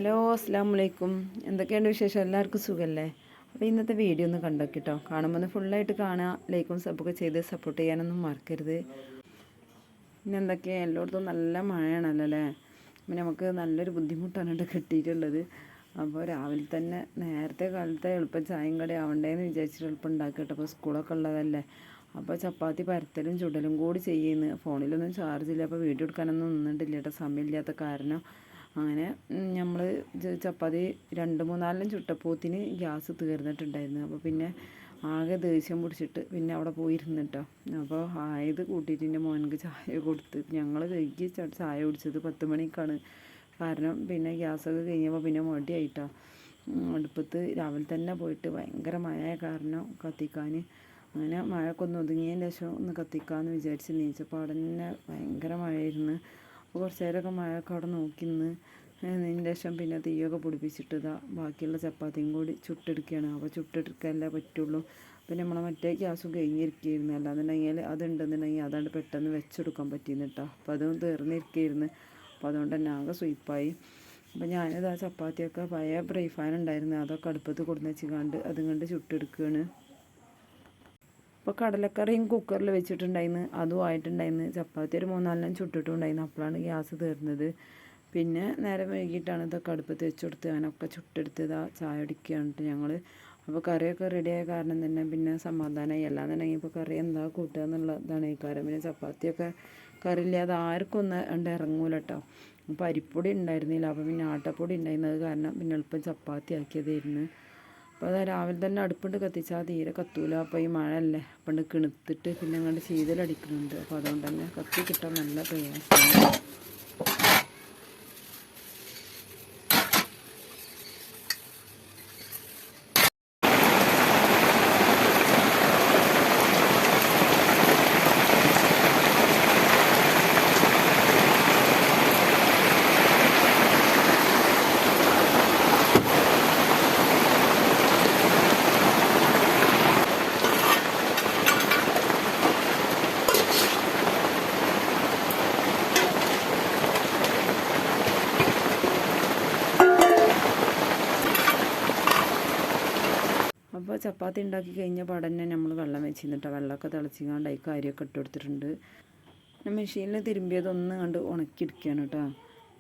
Hello അസ്സാം വലൈക്കും. എന്തൊക്കെയുണ്ട് വിശേഷം? എല്ലാവർക്കും സുഖമല്ലേ? അപ്പോൾ ഇന്നത്തെ വീഡിയോ ഒന്ന് കണ്ടോക്കിട്ടോ. കാണുമ്പോൾ ഒന്ന് ഫുള്ളായിട്ട് കാണുക, ലൈക്കും സബ്ബൊക്കെ ചെയ്ത് സപ്പോർട്ട് ചെയ്യാനൊന്നും മറക്കരുത്. പിന്നെ എന്തൊക്കെയാണ്, എല്ലായിടത്തും നല്ല മഴയാണല്ലോ അല്ലേ? പിന്നെ നമുക്ക് നല്ലൊരു ബുദ്ധിമുട്ടാണ് ഇവിടെ കിട്ടിയിട്ടുള്ളത്. അപ്പോൾ രാവിലെ തന്നെ നേരത്തെ കാലത്തെ എളുപ്പം ചായയും കടി ആവണ്ടേന്ന് വിചാരിച്ചിട്ട് എളുപ്പം ഉണ്ടാക്കി കേട്ടോ. അപ്പോൾ സ്കൂളൊക്കെ ഉള്ളതല്ലേ. അപ്പോൾ ചപ്പാത്തി പരത്തലും ചുടലും കൂടി ചെയ്യുന്നു. ഫോണിലൊന്നും ചാർജില്ല, അപ്പോൾ വീഡിയോ എടുക്കാനൊന്നും നിന്നിട്ടില്ല കേട്ടോ, സമയമില്ലാത്ത കാരണം. അങ്ങനെ നമ്മൾ ചപ്പാത്തി 2-3 ചുട്ടപ്പോത്തിന് ഗ്യാസ് തീർന്നിട്ടുണ്ടായിരുന്നു. അപ്പോൾ പിന്നെ ആകെ ദേഷ്യം പിടിച്ചിട്ട് പിന്നെ അവിടെ പോയിരുന്നു കേട്ടോ. അപ്പോൾ ആയത് കൂട്ടിയിട്ട് എൻ്റെ മോനക്ക് ചായ കൊടുത്ത് ഞങ്ങൾ വൈകി ചായ കുടിച്ചത് 10 മണിക്കാണ്. കാരണം പിന്നെ ഗ്യാസൊക്കെ കഴിഞ്ഞപ്പോൾ പിന്നെ മടിയായിട്ടോ. അടുപ്പത്ത് രാവിലെ തന്നെ പോയിട്ട് ഭയങ്കര മഴയായ കാരണം കത്തിക്കാൻ, അങ്ങനെ മഴയൊക്കെ ഒന്ന് ഒതുങ്ങിയതിന് ശേഷം ഒന്ന് കത്തിക്കാമെന്ന് വിചാരിച്ച് നീച്ചപ്പോൾ അവിടെ തന്നെ ഭയങ്കര മഴയായിരുന്നു. അപ്പോൾ കുറച്ച് നേരമൊക്കെ മഴയൊക്കെ അവിടെ നോക്കി നിന്നതിന് ശേഷം പിന്നെ തീയൊക്കെ പിടിപ്പിച്ചിട്ട് ഇതാ ബാക്കിയുള്ള ചപ്പാത്തിയും കൂടി ചുട്ടെടുക്കുകയാണ്. അപ്പോൾ ചുട്ടെടുക്കാനല്ലേ പറ്റുള്ളൂ. പിന്നെ നമ്മളെ മറ്റേ ഗ്യാസും കഴിഞ്ഞിരിക്കുകയായിരുന്നു. അല്ലാന്നുണ്ടെങ്കിൽ അതുണ്ടെന്നുണ്ടെങ്കിൽ അതാണ്ട് പെട്ടെന്ന് വെച്ചെടുക്കാൻ പറ്റിയിരുന്നു കേട്ടോ. അപ്പോൾ അതും തീർന്നിരിക്കുകയായിരുന്നു. അപ്പോൾ അതുകൊണ്ട് തന്നെ ആകെ സ്വീപ്പായി. അപ്പോൾ ഞാനിതാ ചപ്പാത്തിയൊക്കെ പഴയ ഫ്രൈ പാൻ ഉണ്ടായിരുന്നു, അതൊക്കെ അടുപ്പത്ത് കൊടുന്ന് വെച്ചുകൊണ്ട് അതും കൊണ്ട് ചുട്ടെടുക്കുകയാണ്. അപ്പോൾ കടലക്കറിയും കുക്കറിൽ വെച്ചിട്ടുണ്ടായിരുന്നു, അതും ആയിട്ടുണ്ടായിരുന്നു. ചപ്പാത്തി ഒരു 3-4 ചുട്ടിട്ടുണ്ടായിരുന്നു. അപ്പോഴാണ് ഗ്യാസ് തീർന്നത്. പിന്നെ നേരം വൈകിട്ടാണ് ഇതൊക്കെ അടുപ്പത്ത് വെച്ച് കൊടുത്ത് ഞാനൊക്കെ ചുട്ടെടുത്തതാ ചായ അടിക്കുകയാണ് ഞങ്ങൾ. അപ്പോൾ കറിയൊക്കെ റെഡിയായ കാരണം തന്നെ പിന്നെ സമാധാനമായി. അല്ലാന്നുണ്ടെങ്കിൽ ഇപ്പോൾ കറി എന്താ കൂട്ടുക എന്നുള്ളതാണ് ഈ കാര്യം. പിന്നെ ചപ്പാത്തിയൊക്കെ കറിയില്ലാതെ ആർക്കും ഒന്ന് ഇറങ്ങൂല കേട്ടോ. അപ്പോൾ അരിപ്പൊടി ഉണ്ടായിരുന്നില്ല, അപ്പോൾ പിന്നെ ആട്ടപ്പൊടി ഉണ്ടായിരുന്നത് കാരണം പിന്നെ എളുപ്പം ചപ്പാത്തി ആക്കിയതായിരുന്നു. അപ്പോൾ അത് രാവിലെ തന്നെ അടുപ്പുണ്ട് കത്തിച്ചാൽ തീരെ കത്തൂല. അപ്പോൾ ഈ മഴയല്ലേ, അപ്പം കിണുത്തിട്ട് പിന്നെ അങ്ങോട്ട് ശീതലടിക്കുന്നുണ്ട്. അപ്പോൾ അതുകൊണ്ട് തന്നെ കത്തി കിട്ടാൻ നല്ല പ്രയാസമാണ്. അപ്പോൾ ചപ്പാത്തി ഉണ്ടാക്കി കഴിഞ്ഞ പാടന്നെ നമ്മൾ വെള്ളം വെച്ചിരുന്നിട്ട് വെള്ളമൊക്കെ തിളച്ചിങ്ങാണ്ട് അതിൽ അരിയൊക്കെ ഇട്ട് കൊടുത്തിട്ടുണ്ട്. പിന്നെ മെഷീനിൽ തിരുമ്പിയതൊന്നും കണ്ട് ഉണക്കിയെടുക്കുകയാണ് കേട്ടോ.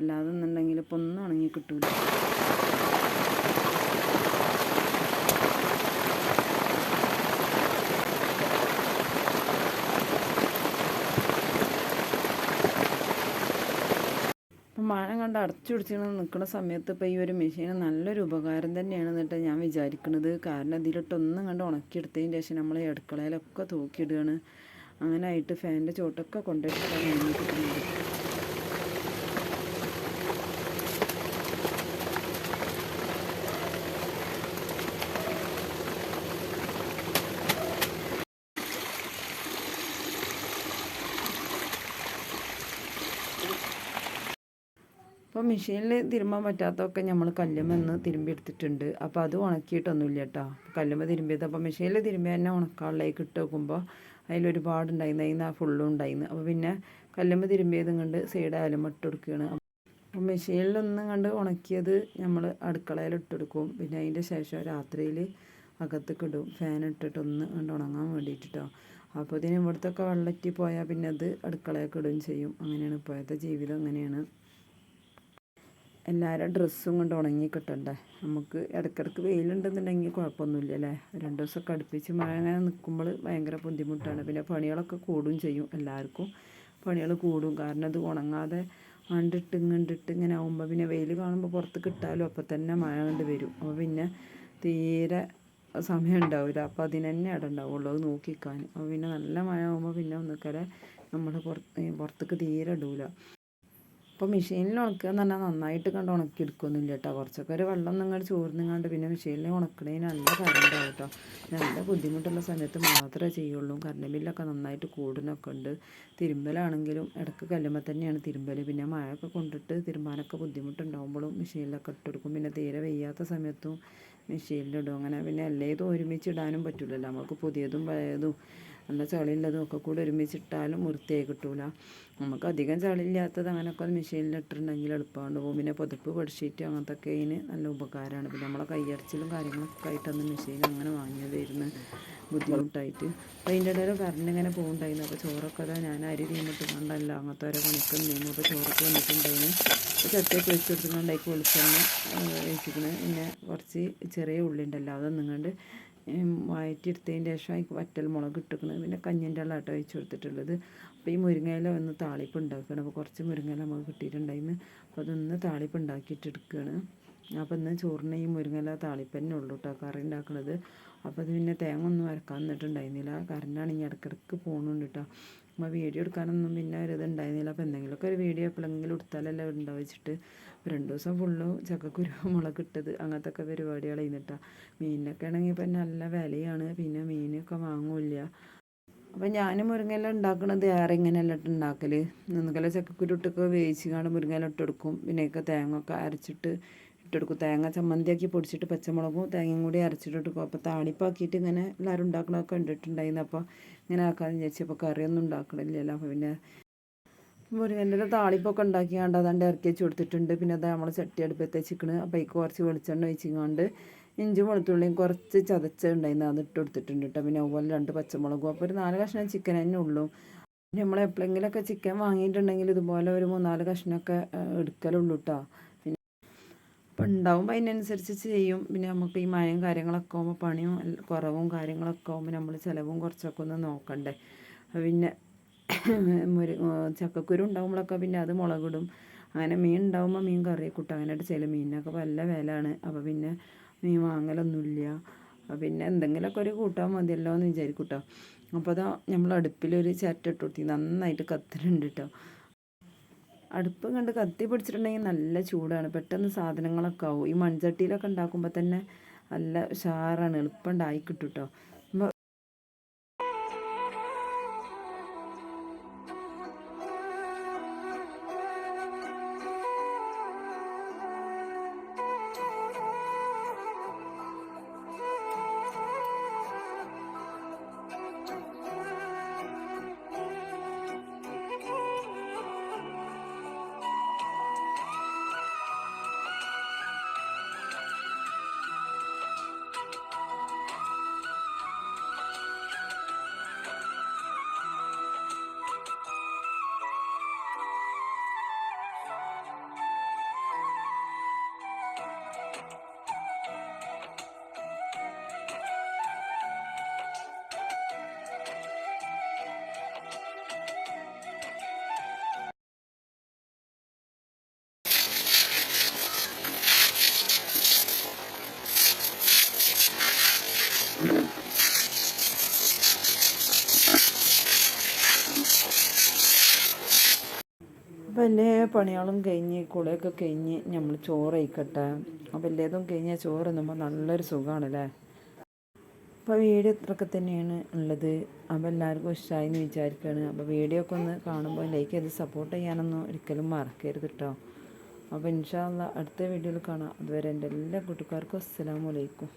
അല്ലാതെ ഒന്നുണ്ടെങ്കിൽ ഇപ്പോൾ ഒന്നും ഉണങ്ങി കിട്ടൂല. അപ്പം മഴ കണ്ട് അടച്ചു പിടിച്ചിങ്ങനെ നിൽക്കുന്ന സമയത്ത് ഇപ്പോൾ ഈ ഒരു മെഷീൻ നല്ലൊരു ഉപകാരം തന്നെയാണ് എന്നിട്ട് ഞാൻ വിചാരിക്കുന്നത്. കാരണം ഇതിലിട്ടൊന്നും കണ്ട് ഉണക്കിയെടുത്തതിന് ശേഷം നമ്മൾ അടുക്കളയിലൊക്കെ തൂക്കിയിടുകയാണ്. അങ്ങനെ ആയിട്ട് ഫാനിൻ്റെ ചോട്ടൊക്കെ കൊണ്ടുപോയിട്ട് കിട്ടുന്നുണ്ട്. അപ്പോൾ മെഷീനിൽ തിരുമ്പാൻ പറ്റാത്തതൊക്കെ നമ്മൾ കല്ലുമെന്ന് തിരുമ്പി എടുത്തിട്ടുണ്ട്. അപ്പോൾ അത് ഉണക്കിയിട്ടൊന്നുമില്ല കേട്ടോ. കല്ലുമ്മ തിരുമ്പിയത് അപ്പോൾ മെഷീനിൽ തിരുമ്പി തന്നെ ഉണക്കാനുള്ളേക്ക് ഇട്ട് നോക്കുമ്പോൾ അതിലൊരുപാട് ഉണ്ടായിരുന്നു, അതിന് ഫുള്ളും ഉണ്ടായിരുന്നു. അപ്പോൾ പിന്നെ കല്ലുമ്മ തിരുമ്പിയതും കണ്ട് സൈഡായാലും ഇട്ട് കൊടുക്കുകയാണ്. അപ്പോൾ മെഷീനിലൊന്നും കണ്ട് ഉണക്കിയത് നമ്മൾ അടുക്കളയിൽ ഇട്ടെടുക്കും. പിന്നെ അതിൻ്റെ ശേഷം രാത്രിയിൽ അകത്തേക്ക് ഇടും, ഫാൻ ഇട്ടിട്ട് ഒന്ന് കണ്ട് ഉണങ്ങാൻ വേണ്ടിയിട്ടോ. അപ്പോൾ ഇതിന് ഇവിടുത്തൊക്കെ വെള്ളറ്റി പോയാൽ പിന്നെ അത് അടുക്കളയൊക്കെ ഇടുകയും ചെയ്യും. അങ്ങനെയാണ് ഇപ്പോഴത്തെ ജീവിതം, അങ്ങനെയാണ്. എല്ലാവരും ഡ്രസ്സും കൊണ്ട് ഉണങ്ങി കിട്ടണ്ടേ. നമുക്ക് ഇടയ്ക്കിടയ്ക്ക് വെയിലുണ്ടെന്നുണ്ടെങ്കിൽ കുഴപ്പമൊന്നുമില്ല അല്ലേ. 2 ദിവസമൊക്കെ അടുപ്പിച്ച് മഴ അങ്ങനെ നിൽക്കുമ്പോൾ ഭയങ്കര ബുദ്ധിമുട്ടാണ്. പിന്നെ പണികളൊക്കെ കൂടുകയും ചെയ്യും, എല്ലാവർക്കും പണികൾ കൂടും. കാരണം അത് ഉണങ്ങാതെ ഇങ്ങണ്ടിട്ട് ഇങ്ങനെ ആകുമ്പോൾ പിന്നെ വെയിൽ കാണുമ്പോൾ പുറത്ത് കിട്ടാലും അപ്പോൾ തന്നെ മഴ കൊണ്ട് വരും. അപ്പോൾ പിന്നെ തീരെ സമയം ഉണ്ടാവില്ല. അപ്പോൾ അതിന് തന്നെ ഇട ഉണ്ടാവുള്ളൂ അത് നോക്കിക്കാൻ. അപ്പോൾ പിന്നെ നല്ല മഴ ആകുമ്പോൾ പിന്നെ ഒന്നിക്കരെ നമ്മൾ പുറത്തേക്ക് തീരെ ഇടൂല. അപ്പോൾ മെഷീനിൽ ഉണക്കുക എന്ന് പറഞ്ഞാൽ നന്നായിട്ട് കണ്ട് ഉണക്കി എടുക്കുകയൊന്നുമില്ല കേട്ടോ. കുറച്ചൊക്കെ ഒരു വെള്ളം നിങ്ങൾ ചോർന്നിങ്ങാണ്ട് പിന്നെ മെഷീനിൽ ഉണക്കണതിന് നല്ല കറണ്ടാവും കേട്ടോ. നല്ല ബുദ്ധിമുട്ടുള്ള സമയത്ത് മാത്രമേ ചെയ്യുള്ളൂ. കറണ്ട് ബില്ലൊക്കെ നന്നായിട്ട് കൂടുന്നൊക്കെ ഉണ്ട്. തിരുമ്പലാണെങ്കിലും ഇടയ്ക്ക് കല്ലുമ്പോൾ തന്നെയാണ് തിരുമ്പൽ. പിന്നെ മഴയൊക്കെ കൊണ്ടിട്ട് തിരുമ്പാനൊക്കെ ബുദ്ധിമുട്ടുണ്ടാകുമ്പോഴും മെഷീനിലൊക്കെ ഇട്ടെടുക്കും. പിന്നെ തീരെ വെയ്യാത്ത സമയത്തും മെഷീനിലിടും. അങ്ങനെ പിന്നെ എല്ലാതും ഒരുമിച്ച് ഇടാനും പറ്റില്ലല്ലോ, നമുക്ക് പുതിയതും പഴയതും നല്ല ചളിയുള്ളതും ഒക്കെ കൂടെ ഒരുമിച്ചിട്ടാലും വൃത്തിയായി കിട്ടൂല. നമുക്ക് അധികം ചളിയില്ലാത്തത് അങ്ങനെയൊക്കെ മെഷീനിലിട്ടിട്ടുണ്ടെങ്കിൽ എളുപ്പമുണ്ട് പോകും. പിന്നെ പുതപ്പ് ബെഡ്ഷീറ്റ് അങ്ങനത്തെ ഒക്കെ ഇതിന് നല്ല ഉപകാരമാണ്. പിന്നെ നമ്മളെ കയ്യടച്ചിലും കാര്യങ്ങളൊക്കെ ആയിട്ടന്ന് മെഷീൻ അങ്ങനെ വാങ്ങിയതായിരുന്നു ബുദ്ധിമുട്ടായിട്ട്. അപ്പോൾ അതിൻ്റെ ഇടയിൽ കറണ്ട് ഇങ്ങനെ പോകുന്നുണ്ടായിരുന്നു. അപ്പോൾ ചോറൊക്കെ അതാ ഞാൻ അരി തീമിട്ടുകൊണ്ടല്ല അങ്ങനത്തെ ഓരോ പണിക്കും നീങ്ങും. അപ്പോൾ ചോറൊക്കെ വന്നിട്ടുണ്ടായിരുന്നു. അപ്പോൾ ചട്ടിയൊക്കെ ഒഴിച്ച് കൊടുത്തുകൊണ്ടായിക്ക് വെളിച്ചെണ്ണ ഒഴിച്ചിക്കണ്. പിന്നെ കുറച്ച് ചെറിയ ഉള്ളി ഉണ്ടല്ലോ അതൊന്നുകൊണ്ട് വഴറ്റിയെടുത്തതിൻ്റെ ശേഷം അതിക്ക് വറ്റൽ മുളക് ഇട്ടിരിക്കുന്നത്. പിന്നെ കഞ്ഞിൻ്റെ വെള്ളം ആട്ടോ ഒഴിച്ച് കൊടുത്തിട്ടുള്ളത്. അപ്പോൾ ഈ മുരിങ്ങയില ഒന്ന് താളിപ്പ് ഉണ്ടാക്കുകയാണ്. അപ്പോൾ കുറച്ച് മുരിങ്ങയില നമുക്ക് കിട്ടിയിട്ടുണ്ടായിരുന്നു. അപ്പോൾ അതൊന്ന് താളിപ്പ് ഉണ്ടാക്കിയിട്ട് എടുക്കുകയാണ്. അപ്പോൾ ഇന്ന് ചോറിന് ഈ മുരിങ്ങയില താളിപ്പ് തന്നെ ഉള്ളൂ കേട്ടോ കറി ഉണ്ടാക്കുന്നത്. അപ്പോൾ അത് പിന്നെ തേങ്ങ ഒന്നും അരക്കാൻ നിന്നിട്ടുണ്ടായിരുന്നില്ല. കറണ്ടാണെങ്കിൽ ഇടയ്ക്കിടയ്ക്ക് പോകുന്നുണ്ട് കേട്ടോ. അപ്പോൾ വീഡിയോ എടുക്കാനൊന്നും പിന്നെ ഒരു ഇതുണ്ടായിരുന്നില്ല. അപ്പോൾ എന്തെങ്കിലുമൊക്കെ ഒരു വീഡിയോ എപ്പോഴെങ്കിലും എടുത്താലല്ലേ ഉണ്ടാവും വെച്ചിട്ട് 2 ദിവസം ഫുള്ളും ചക്കക്കുരു മുളക് ഇട്ടത് അങ്ങനത്തെ ഒക്കെ പരിപാടികൾ ചെയ്യുന്നിട്ടാണ്. മീനിനൊക്കെ ആണെങ്കിൽ ഇപ്പം നല്ല വിലയാണ്. പിന്നെ മീനൊക്കെ വാങ്ങില്ല. അപ്പം ഞാൻ മുരിങ്ങയില ഉണ്ടാക്കണത് ഏറെ ഇങ്ങനെയല്ല ഉണ്ടാക്കൽ. ഒന്നുകിൽ ചക്കക്കുരു ഇട്ടൊക്കെ വേവിച്ചിങ്ങാണ്ട് മുരിങ്ങയില ഇട്ടെടുക്കും. പിന്നെയൊക്കെ തേങ്ങ ഒക്കെ അരച്ചിട്ട് ഇട്ടെടുക്കും. തേങ്ങ ചമ്മന്തിയാക്കി പൊടിച്ചിട്ട് പച്ചമുളകും തേങ്ങയും കൂടി അരച്ചിട്ട് എടുക്കും. അപ്പോൾ താളിപ്പാക്കിയിട്ട് ഇങ്ങനെ എല്ലാവരും ഉണ്ടാക്കണമൊക്കെ കണ്ടിട്ടുണ്ടായിരുന്നു. അപ്പോൾ ഇങ്ങനെ ആക്കാമെന്ന് വിചാരിച്ചു. അപ്പോൾ കറിയൊന്നും ഉണ്ടാക്കണില്ലല്ലോ. അപ്പോൾ പിന്നെ മുരിങ്ങൻ്റെ താളിപ്പൊക്കെ ഉണ്ടാക്കിയാണ്ട് അതാണ്ട് ഇറക്കി വെച്ച് കൊടുത്തിട്ടുണ്ട്. പിന്നെ അത് നമ്മൾ ചട്ടി അടുപ്പത്ത് വെച്ചിക്കണ്. അപ്പോൾ അതിക്ക് കുറച്ച് വെളിച്ചെണ്ണ ഒഴിച്ചിങ്ങാണ്ട് ഇഞ്ചും വെളുത്തുള്ളിയും കുറച്ച് ചതച്ചുണ്ടായിരുന്നു അത് ഇട്ട് കൊടുത്തിട്ടുണ്ട് കേട്ടോ. പിന്നെ അതുപോലെ 2 പച്ചമുളകും. അപ്പോൾ ഒരു 4 കഷ്ണം ചിക്കൻ തന്നെ ഉള്ളൂ. നമ്മൾ എപ്പോഴെങ്കിലുമൊക്കെ ചിക്കൻ വാങ്ങിയിട്ടുണ്ടെങ്കിൽ ഇതുപോലെ ഒരു 3-4 കഷ്ണമൊക്കെ എടുക്കലുള്ളൂ കേട്ടോ. പിന്നെ അപ്പം ഉണ്ടാവുമ്പോൾ അതിനനുസരിച്ച് ചെയ്യും. പിന്നെ നമുക്ക് ഈ മഴയും കാര്യങ്ങളൊക്കെ ആകുമ്പോൾ പണിയും കുറവും കാര്യങ്ങളൊക്കെ ആകുമ്പോൾ നമ്മൾ ചിലവും കുറച്ചൊക്കെ ഒന്ന് നോക്കണ്ടേ. പിന്നെ ചക്കക്കുരു ഉണ്ടാകുമ്പോഴൊക്കെ പിന്നെ അത് മുളകിടും. അങ്ങനെ മീൻ ഉണ്ടാകുമ്പോൾ മീൻ കറി കൂട്ടും. അങ്ങനെയായിട്ട് ചില മീനിനൊക്കെ നല്ല വിലയാണ്. അപ്പോൾ പിന്നെ മീൻ വാങ്ങലൊന്നുമില്ല. പിന്നെ എന്തെങ്കിലുമൊക്കെ ഒരു കൂട്ടാൻ മതിയല്ലോ എന്ന് വിചാരിക്കും കേട്ടോ. അപ്പോൾ അതാ നമ്മൾ അടുപ്പിലൊരു ചിരട്ട ഇട്ട് കൊടുത്തി നന്നായിട്ട് കത്തുന്നുണ്ട് കേട്ടോ. അടുപ്പ് കണ്ട് കത്തി പിടിച്ചിട്ടുണ്ടെങ്കിൽ നല്ല ചൂടാണ്. പെട്ടെന്ന് സാധനങ്ങളൊക്കെ ആവും. ഈ മൺചട്ടിയിലൊക്കെ ഉണ്ടാക്കുമ്പോൾ തന്നെ നല്ല ഉഷാറാണ്, എളുപ്പം ഉണ്ടായി കിട്ടും കേട്ടോ. അപ്പോൾ എല്ലാ പണികളും കഴിഞ്ഞ് കുളിയൊക്കെ കഴിഞ്ഞ് നമ്മൾ ചോറ് കഴിക്കട്ടെ. അപ്പോൾ എല്ലാതും കഴിഞ്ഞാൽ ചോറ് തിന്നുമ്പോൾ നല്ലൊരു സുഖമാണല്ലേ. അപ്പോൾ വീഡിയോ ഇത്രയൊക്കെ തന്നെയാണ് ഉള്ളത്. അപ്പോൾ എല്ലാവർക്കും ഇഷ്ടമായി എന്ന് വിചാരിക്കുകയാണ്. അപ്പോൾ വീഡിയോ ഒക്കെ ഒന്ന് കാണുമ്പോൾ ലൈക്ക് ചെയ്ത് സപ്പോർട്ട് ചെയ്യാനൊന്നും ഒരിക്കലും മറക്കരുത് കേട്ടോ. അപ്പോൾ ഇൻഷാ അല്ലാഹ് അടുത്ത വീഡിയോയിൽ കാണാം. അതുവരെ എൻ്റെ എല്ലാ കൂട്ടുകാർക്കും അസ്സലാമു അലൈക്കും.